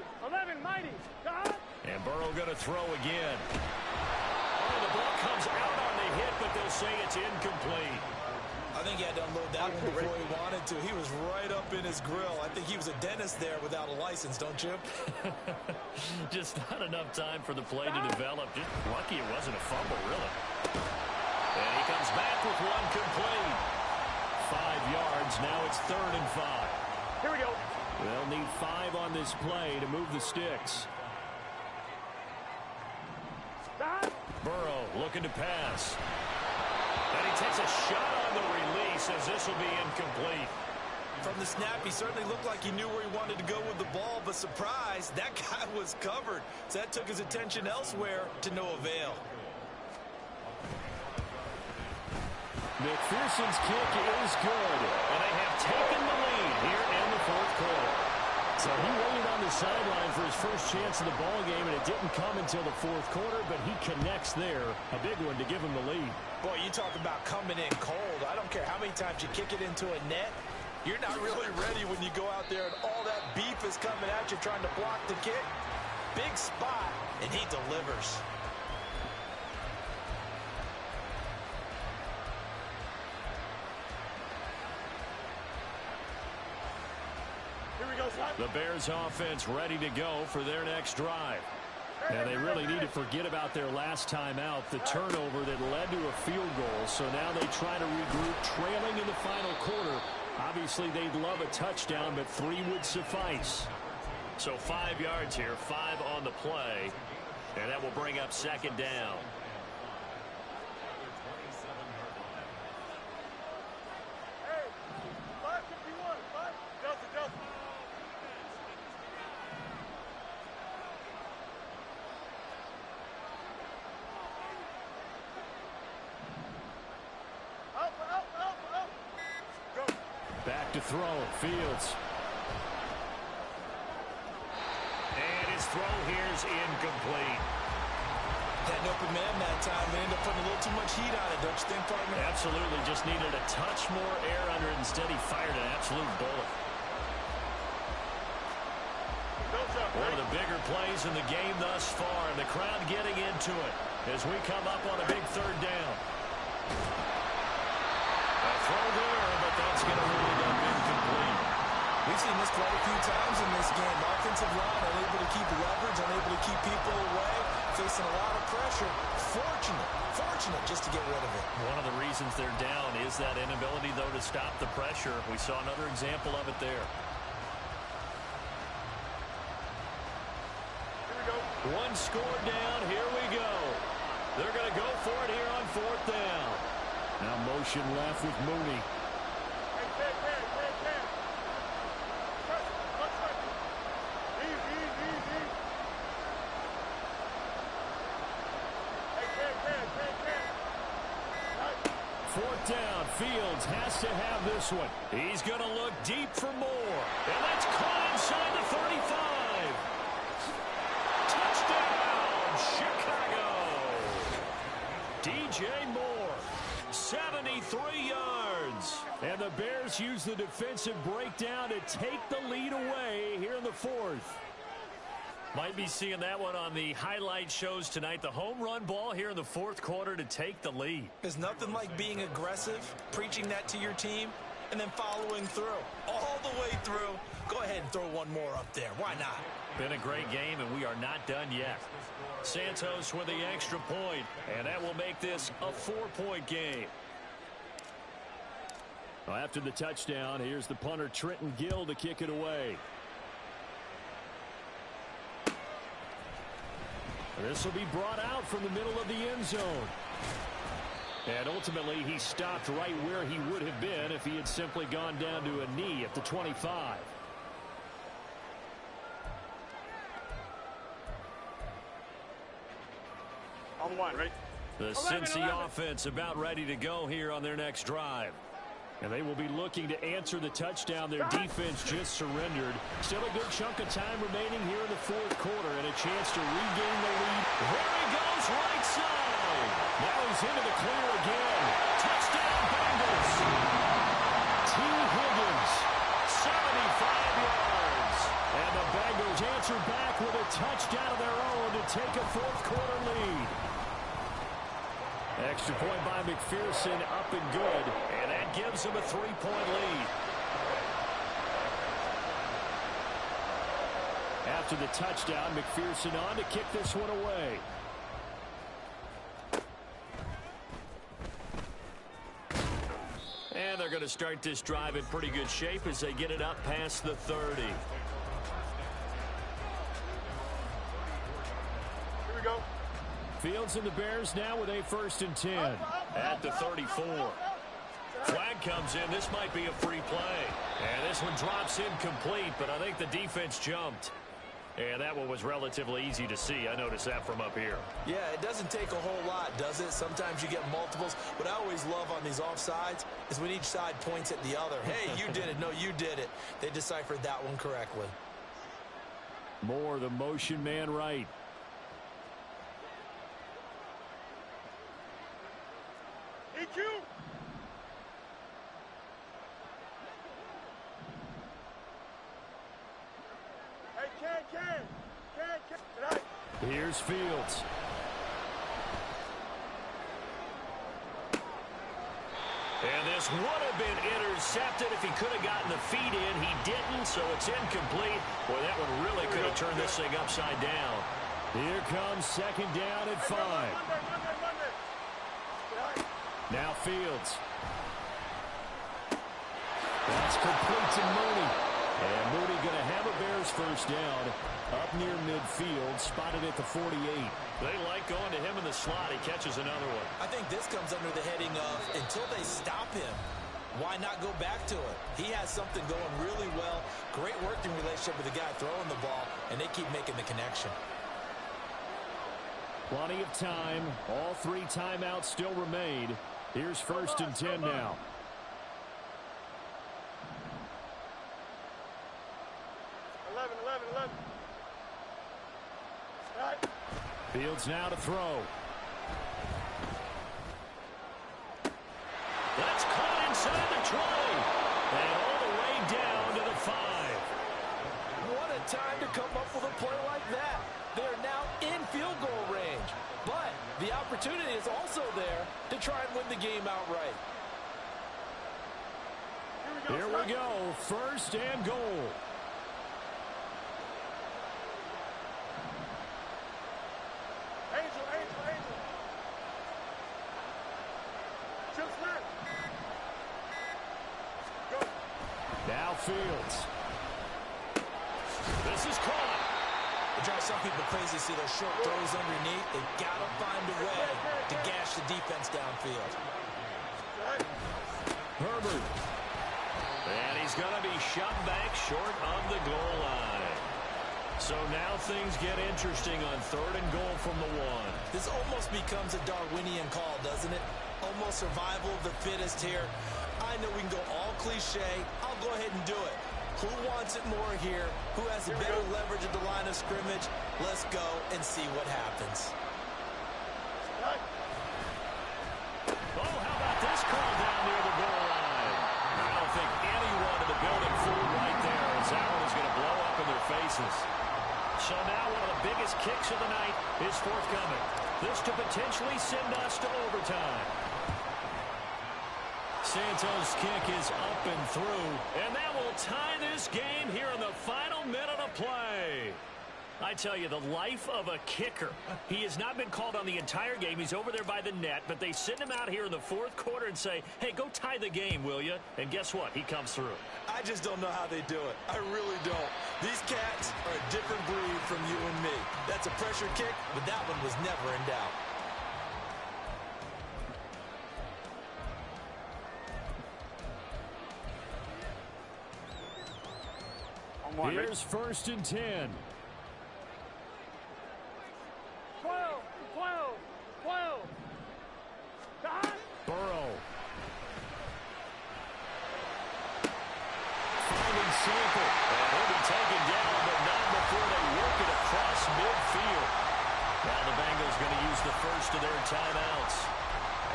And Burrow going to throw again. Oh, the ball comes out on the hit, but they'll say it's incomplete. I think he had to unload that one before he wanted to. He was right up in his grill. I think he was a dentist there without a license, don't you? Just not enough time for the play to develop. Just lucky it wasn't a fumble, really. And he comes back with one complete. 5 yards. Now it's 3rd and 5. Here we go. They'll need 5 on this play to move the sticks. Burrow looking to pass. And he takes a shot on the release as this will be incomplete. From the snap, he certainly looked like he knew where he wanted to go with the ball, but surprise, that guy was covered. So that took his attention elsewhere to no avail. McPherson's kick is good, and they have taken the lead here in the 4th quarter. So he waited on the sideline for his first chance in the ball game, and it didn't come until the 4th quarter, but he connects there. A big one to give him the lead. Boy, you talk about coming in cold. I don't care how many times you kick it into a net. You're not really ready when you go out there and all that beef is coming at you trying to block the kick. Big spot, and he delivers. The Bears offense ready to go for their next drive. And they really need to forget about their last time out, the turnover that led to a field goal. So now they try to regroup, trailing in the final quarter. Obviously, they'd love a touchdown, but 3 would suffice. So 5 yards here, 5 on the play, and that will bring up second down. Back to throw, Fields. And his throw here is incomplete. Had an open man that time. They ended up putting a little too much heat on it, don't you think, partner? Absolutely. Just needed a touch more air under it. Instead, he fired an absolute bullet. One of the bigger plays in the game thus far, and the crowd getting into it as we come up on a big third down. A throw there, but that's going to wind up incomplete. We've seen this quite a few times in this game. Offensive line unable to keep leverage, unable to keep people away, facing a lot of pressure. Fortunate just to get rid of it. One of the reasons they're down is that inability, though, to stop the pressure. We saw another example of it there. Here we go. One score down. Here we go. They're going to go for it here on fourth down. Now motion left with Mooney. Hey, Ken. Easy. Hey, Ken. Fourth down. Fields has to have this one. He's going to look deep for more. And that's caught inside the 35. Touchdown, Chicago. DJ Moore, 73 yards. And the Bears use the defensive breakdown to take the lead away here in the fourth. Might be seeing that one on the highlight shows tonight. The home run ball here in the fourth quarter to take the lead. There's nothing like being aggressive, preaching that to your team, and then following through. All the way through. Go ahead and throw one more up there. Why not? Been a great game, and we are not done yet. Santos with the extra point, and that will make this a 4-point game. Well, after the touchdown, here's the punter Trenton Gill to kick it away. This will be brought out from the middle of the end zone. And ultimately, he stopped right where he would have been if he had simply gone down to a knee at the 25. On one, ready? The Cincy offense about ready to go here on their next drive. And they will be looking to answer the touchdown their defense just surrendered. Still a good chunk of time remaining here in the fourth quarter and a chance to regain the lead. There he goes, right side. Now he's into the clear again. Touchdown, Bengals. T. Higgins, 75 yards. and the Bengals answer back with a touchdown of their own to take a fourth quarter lead. Extra point by McPherson, up and good. And that gives them a 3-point lead. After the touchdown, McPherson on to kick this one away. And they're going to start this drive in pretty good shape as they get it up past the 30. Here we go. Fields and the Bears now with a 1st and 10. At the 34. Flag comes in. This might be a free play. And this one drops incomplete, but I think the defense jumped. And that one was relatively easy to see. I noticed that from up here. Yeah, it doesn't take a whole lot, does it? Sometimes you get multiples. What I always love on these offsides is when each side points at the other. Hey, you did it. No, you did it. They deciphered that one correctly. Moore, the motion man right. EQ. Hey, Ken. Tonight. Here's Fields. And this would have been intercepted if he could have gotten the feet in. He didn't, so it's incomplete. Boy, that one really could have turned this thing upside down. Here comes second down at 5. Now Fields. That's complete to Mooney. And Mooney going to have a Bears first down up near midfield, spotted at the 48. They like going to him in the slot. He catches another one. I think this comes under the heading of until they stop him, why not go back to it? He has something going really well. Great working relationship with the guy throwing the ball, and they keep making the connection. Plenty of time. All 3 timeouts still remain. Here's first and 10 now. Fields now to throw. That's caught inside the 20. And all the way down to the 5. What a time to come up with a play like that. They're now in field goal range. But the opportunity is also there to try and win the game outright. Here we go. First and goal. Now Fields. This is caught. It drives some people crazy to see those short throws underneath. They've got to find a way to gash the defense downfield. Herbert. And he's going to be shoved back short of the goal line. So now things get interesting on third and goal from the 1. This almost becomes a Darwinian call, doesn't it? Almost survival of the fittest here. I know we can go all cliche. I'll go ahead and do it. Who wants it more here? Who has the better leverage at the line of scrimmage? Let's go and see what happens. Oh, how about this call down near the goal line? I don't think anyone in the building fooled right there, as that one is going to blow up in their faces. So now one of the biggest kicks of the night is forthcoming. This to potentially send us to overtime. Santos' kick is up and through, and that will tie this game here in the final minute of play. I tell you, the life of a kicker. He has not been called on the entire game. He's over there by the net, but they send him out here in the 4th quarter and say, hey, go tie the game, will you? And guess what? He comes through. I just don't know how they do it. I really don't. These cats are a different breed from you and me. That's a pressure kick, but that one was never in doubt. Here's first and 10. 12, 12, 12. Burrow. Finding Sample. And he'll be taken down, but not before they work it across midfield. Now the Bengals going to use the first of their timeouts,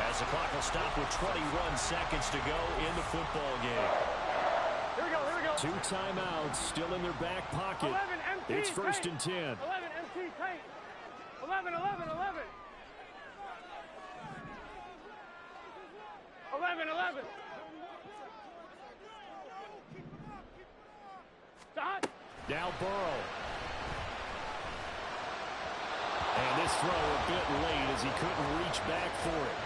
as the clock will stop with 21 seconds to go in the football game. Here we go, here we go. 2 timeouts still in their back pocket. 11 MT, It's first and 10. 11 MT, tight. 11, 11, 11. 11, 11. Stop. Now Burrow. And this throw a bit late as he couldn't reach back for it.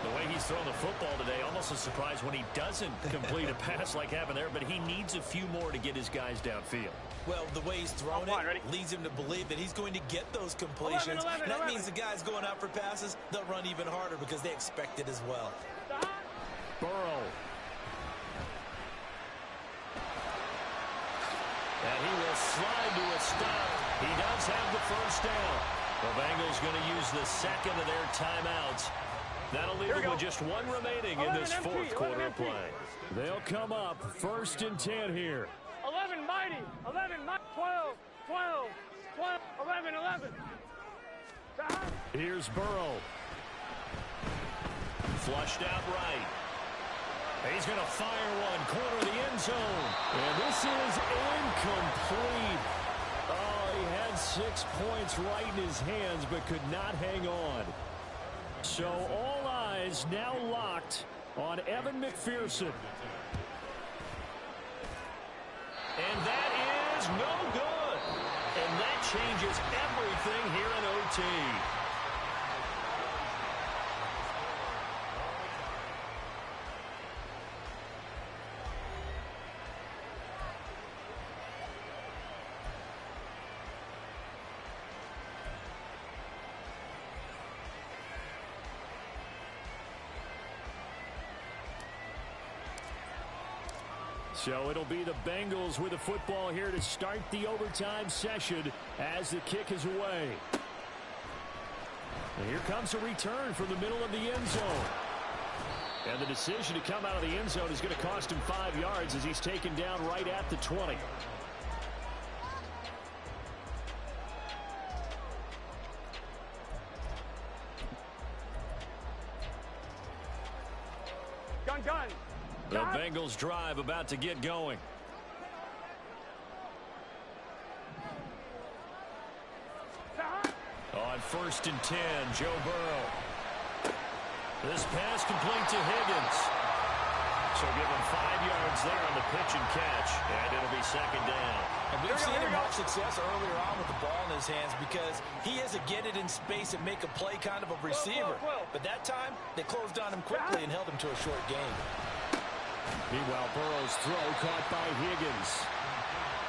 The way he's thrown the football today, almost a surprise when he doesn't complete a pass like happened there, but he needs a few more to get his guys downfield. Well, the way he's thrown it leads him to believe that he's going to get those completions. 11, 11, that 11. means the guys going out for passes, they'll run even harder because they expect it as well. Stop. Burrow. And he will slide to a stop. He does have the first down. The Bengals going to use the second of their timeouts. That'll leave them with just one remaining in this 4th quarter of play. They'll come up first and 10 here. 11 mighty. 11 mighty. 12, 12, 12, 11, 11. Stop. Here's Burrow. Flushed out right. He's going to fire one, corner of the end zone. And this is incomplete. Oh, he had 6 points right in his hands, but could not hang on. So all eyes now locked on Evan McPherson. And that is no good. And that changes everything here PAT. So it'll be the Bengals with the football here to start the overtime session as the kick is away. And here comes a return from the middle of the end zone. And the decision to come out of the end zone is going to cost him 5 yards as he's taken down right at the 20. Gun. The Bengals drive about to get going. On 1st and 10, Joe Burrow. This pass complete to Higgins. So give him 5 yards there on the pitch and catch, and it'll be 2nd down. And we've seen him have success earlier on with the ball in his hands because he has to get it in space and make a play kind of a receiver. But that time, they closed on him quickly and held him to a short gain. Meanwhile, Burrow's throw caught by Higgins.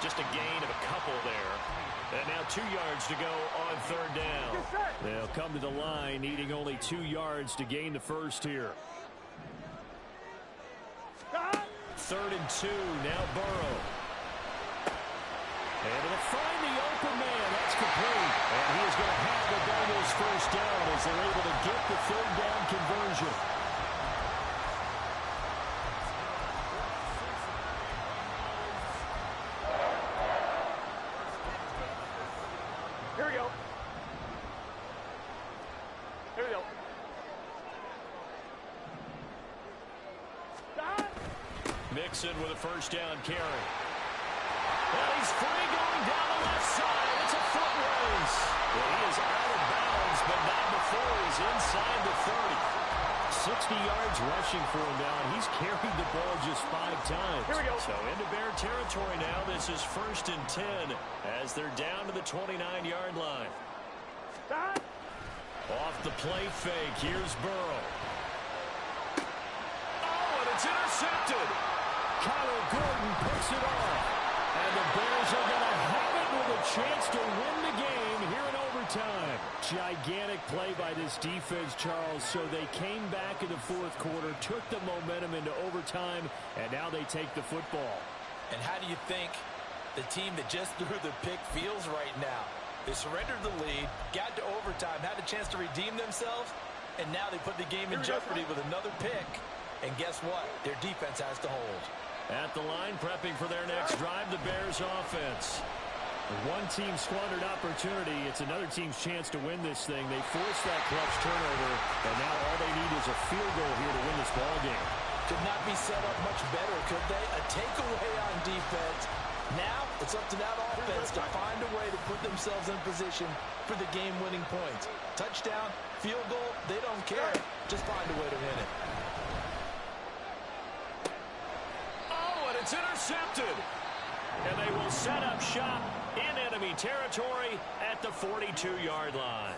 Just a gain of a couple there. And now 2 yards to go on 3rd down. They'll come to the line needing only 2 yards to gain the first here. 3rd and 2, now Burrow. And it'll find the open man. That's complete. And he is going to have the Bengals first down as they're able to get the 3rd down conversion. Here we go. Mixon with a 1st down carry. Well, he's free going down the left side. It's a foot race. Well, he is out of bounds, but not before he's inside the 30. 60 yards rushing for him now, and he's carried the ball just 5 times. Here we go. So into Bear territory now. This is 1st and 10 as they're down to the 29-yard line. Off the play fake. Here's Burrow. Oh, and it's intercepted. Kyler Gordon picks it off. And the Bears are going to have it with a chance to win the game here in overtime. Gigantic play by this defense, Charles. So they came back in the 4th quarter, took the momentum into overtime, and now they take the football. And how do you think the team that just threw the pick feels right now? They surrendered the lead, got to overtime, had a chance to redeem themselves, and now they put the game in jeopardy with another pick. And guess what? Their defense has to hold. At the line, prepping for their next drive, the Bears offense. One team squandered opportunity. It's another team's chance to win this thing. They forced that clutch turnover, and now all they need is a field goal here to win this ball game. Could not be set up much better, could they? A takeaway on defense. Now it's up to that offense to find a way to put themselves in position for the game-winning points. Touchdown, field goal, they don't care. Just find a way to win it. Oh, and it's intercepted. And they will set up shop in enemy territory at the 42-yard line.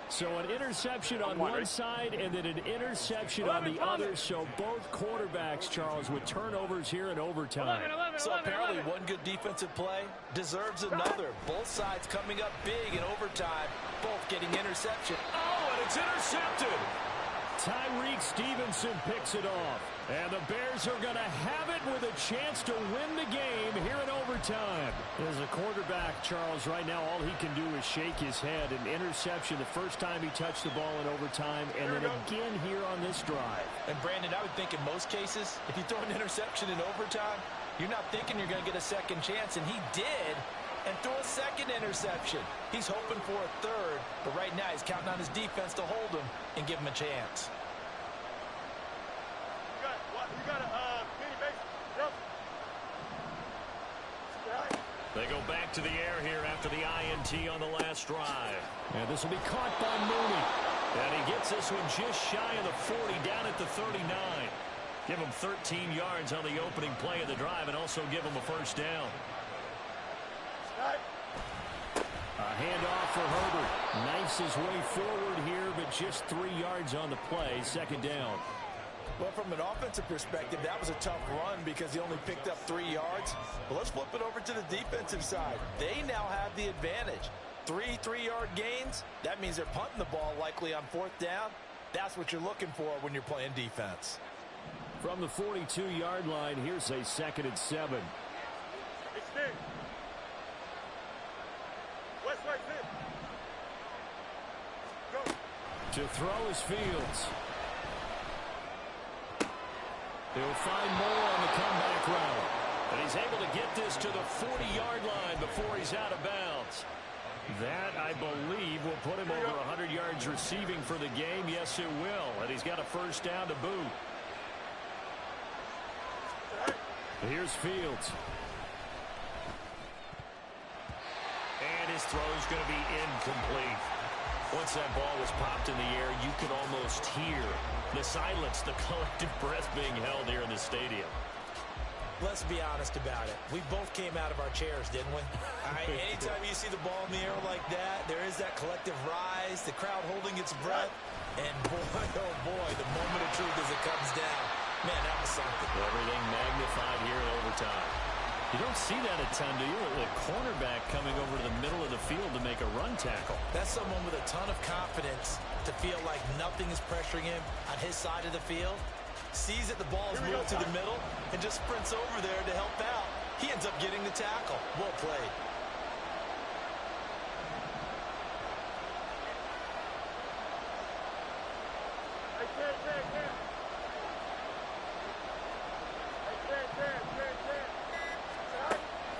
So an interception on one side and then an interception on the other. So both quarterbacks, Charles, with turnovers here in overtime. So apparently one good defensive play deserves another. Both sides coming up big in overtime, both getting interception. Oh, and it's intercepted. Tyreek Stevenson picks it off. And the Bears are going to have it with a chance to win the game here in overtime. As a quarterback, Charles, right now all he can do is shake his head. An interception the first time he touched the ball in overtime, and then again here on this drive. And Brandon, I would think in most cases, if you throw an interception in overtime, you're not thinking you're going to get a second chance, and he did, and threw a second interception. He's hoping for a third, but right now he's counting on his defense to hold him and give him a chance. They go back to the air here after the INT on the last drive. And this will be caught by Mooney. And he gets this one just shy of the 40, down at the 39. Give him 13 yards on the opening play of the drive and also give him a first down. A Handoff for Herbert. Knifes his way forward here, but just 3 yards on the play. Second down. Well, from an offensive perspective, that was a tough run because he only picked up 3 yards. But let's flip it over to the defensive side. They now have the advantage. 3 3-yard gains. That means they're punting the ball likely on 4th down. That's what you're looking for when you're playing defense. From the 42-yard line, here's a 2nd and 7. To throw is Fields. He'll find more on the comeback route. And he's able to get this to the 40-yard line before he's out of bounds. That, I believe, will put him over 100 yards receiving for the game. Yes, it will. And he's got a 1st down to boot. Here's Fields. And his throw is going to be incomplete. Once that ball was popped in the air, you could almost hear the silence, the collective breath being held here in the stadium. Let's be honest about it. We both came out of our chairs, didn't we? All right, anytime you see the ball in the air like that, there is that collective rise, the crowd holding its breath. And boy, oh boy, the moment of truth as it comes down. Man, that was something. Everything magnified here in overtime. You don't see that a ton, do you? The cornerback coming over to the middle of the field to make a run tackle. That's someone with a ton of confidence to feel like nothing is pressuring him on his side of the field. Sees that the ball is moved to the middle and just sprints over there to help out. He ends up getting the tackle. Well played.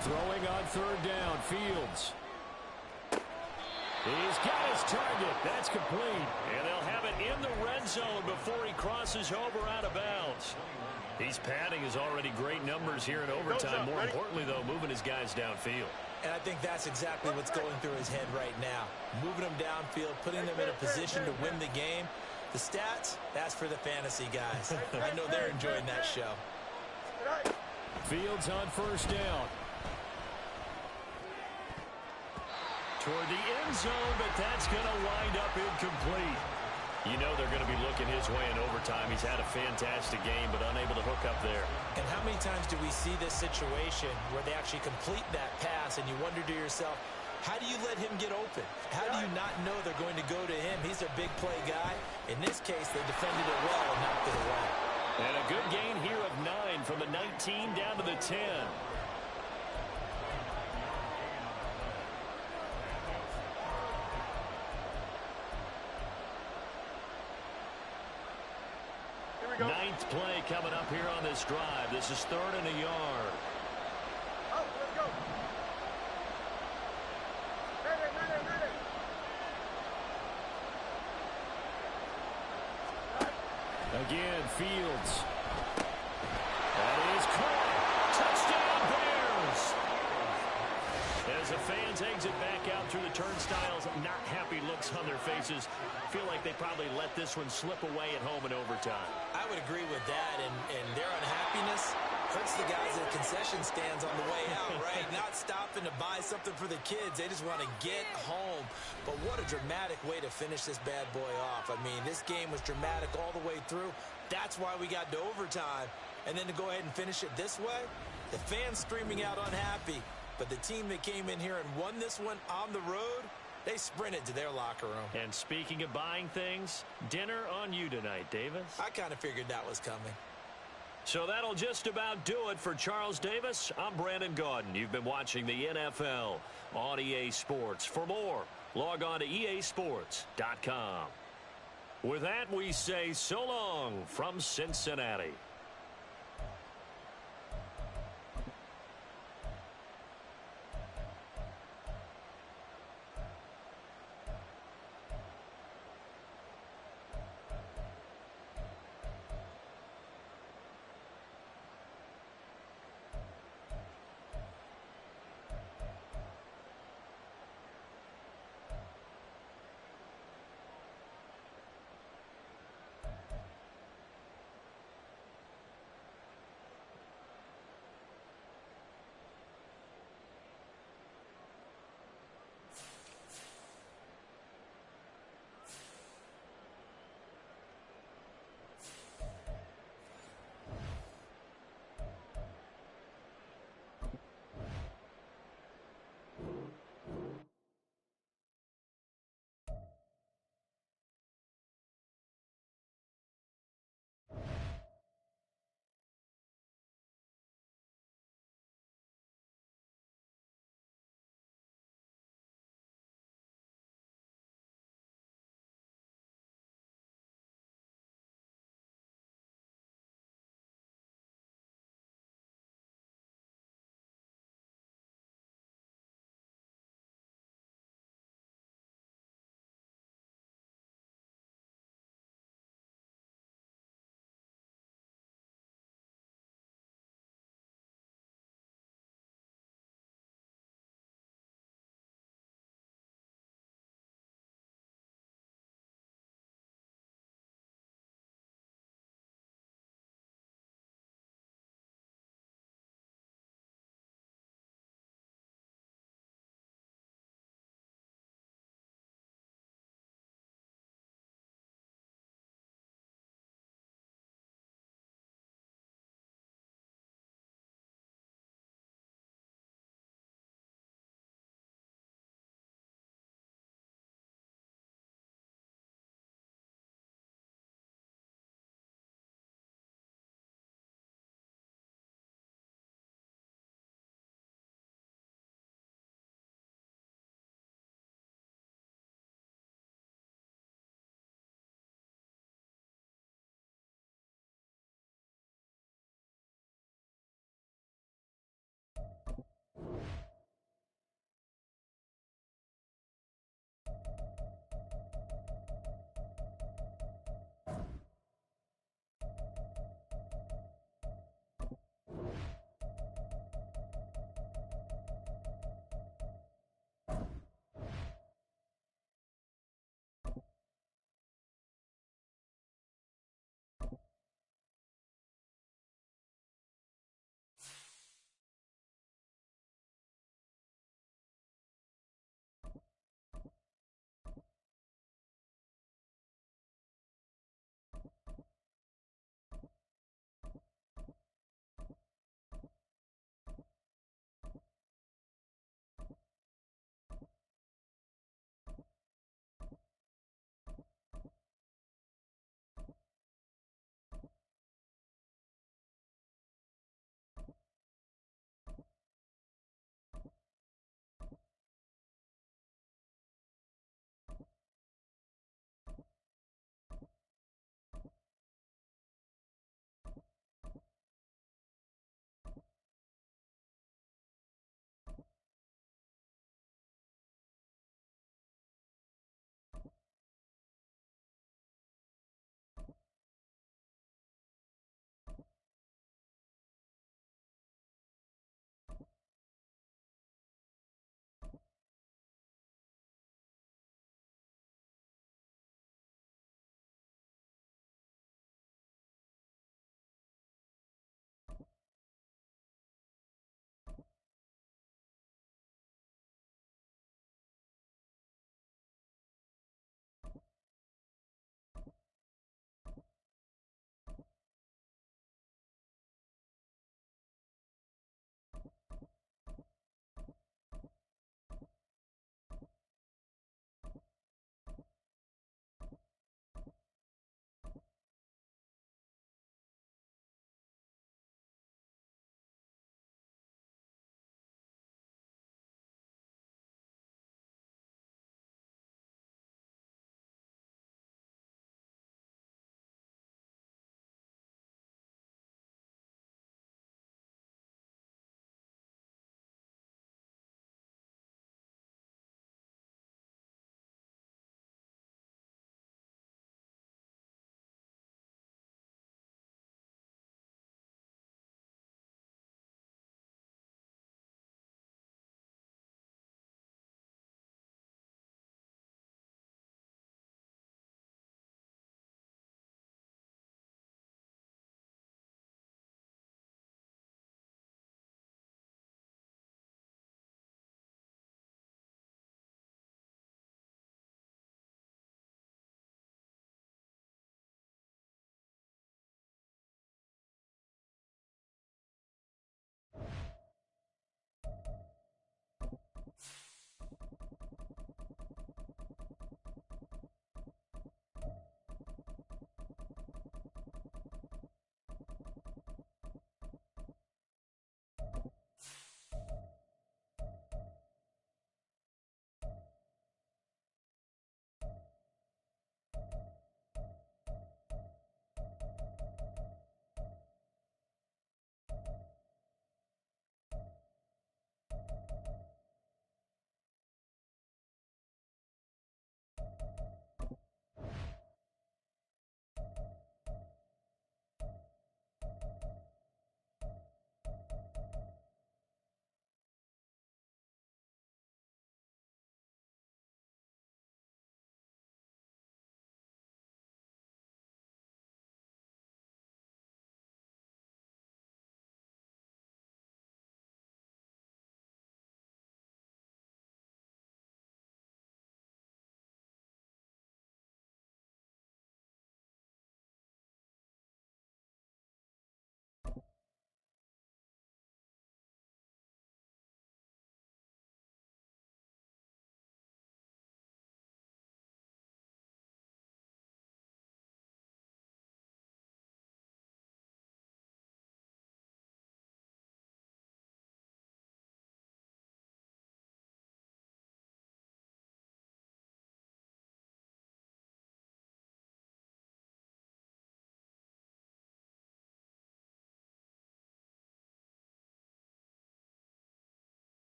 Throwing on 3rd down, Fields. He's got his target. That's complete. And they'll have it in the red zone before he crosses over out of bounds. He's padding his already great numbers here in overtime. More importantly, though, moving his guys downfield. And I think that's exactly what's going through his head right now. Moving them downfield, putting them in a position to win the game. The stats, that's for the fantasy guys. I know they're enjoying that show. Fields on 1st down. Toward the end zone, but that's going to wind up incomplete. You know they're going to be looking his way in overtime. He's had a fantastic game, but unable to hook up there. And how many times do we see this situation where they actually complete that pass and you wonder to yourself, how do you let him get open? How do you not know they're going to go to him? He's their big play guy. In this case, they defended it well and knocked it away. And a good gain here of 9 from the 19 down to the 10. Ninth play coming up here on this drive. This is 3rd and a yard. Oh, let's go. Ready. Again, Fields. That is caught. Touchdown, Bears! As the fans exit back out through the turnstiles, not happy looks on their faces. Feel like they probably let this one slip away at home in overtime. I would agree with that, and their unhappiness hurts the guys at concession stands on the way out, right? Not stopping to buy something for the kids. They just want to get home. But what a dramatic way to finish this bad boy off. I mean, this game was dramatic all the way through. That's why we got to overtime. And then to go ahead and finish it this way, the fans screaming out unhappy. But the team that came in here and won this one on the road, they sprinted to their locker room. And speaking of buying things, dinner on you tonight, Davis. I kind of figured that was coming. So that'll just about do it for Charles Davis. I'm Brandon Gaudin. You've been watching the NFL on EA Sports. For more, log on to easports.com. With that, we say so long from Cincinnati.